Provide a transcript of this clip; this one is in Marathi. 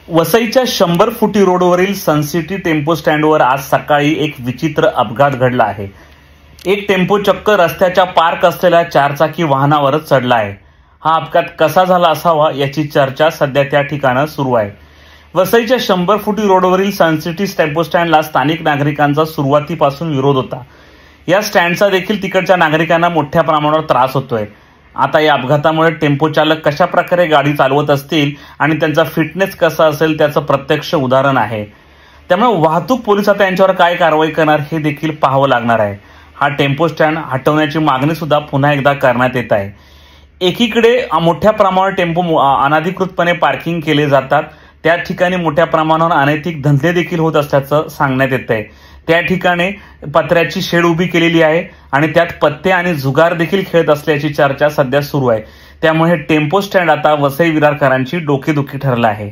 वसईच्या 100 फुटी रोडवरील सनसिटी टेम्पो स्टँडवर आज सकाळी एक विचित्र अपघात घडला आहे। एक टेम्पो चक्क रस्त्याच्या पार्क असलेल्या चारचाकी वाहनावरच चढला आहे। हा अपघात कसा झाला असावा याची चर्चा सध्या त्या ठिकाणी सुरू आहे। वसईच्या 100 फुटी रोडवरील सनसिटी टेम्पो स्टँडला स्थानिक नागरिकांचा सुरुवातीपासून विरोध होता। या स्टँडचा देखील तिकडच्या नागरिकांना मोठ्या प्रमाणावर त्रास होतोय। आता या अपघातामुळे टेम्पो चालक कशा प्रकारे गाडी चालवत असतील आणि त्यांचा फिटनेस कसा असेल त्याचं प्रत्यक्ष उदाहरण आहे। त्यामुळे वाहतूक पोलीस आता यांच्यावर काय कारवाई करणार हे देखील पाहावं लागणार आहे। हा टेम्पो स्टँड हटवण्याची मागणी सुद्धा पुन्हा एकदा करण्यात येत आहे। एकीकडे मोठ्या प्रमाणावर टेम्पो अनधिकृतपणे पार्किंग केले जातात, त्या ठिकाणी मोठ्या प्रमाणावर अनैतिक धंदे देखील होत असल्याचं सांगण्यात येत आहे। त्या ठिकाणी पत्र्याची शेड उभी केलेली आहे आणि त्यात पत्ते आणि जुगार देखील खेळत असल्याची चर्चा सध्या सुरू आहे। त्यामुळे टेम्पो स्टँड आता वसई विरारकरांची डोकेदुखी ठरलं आहे।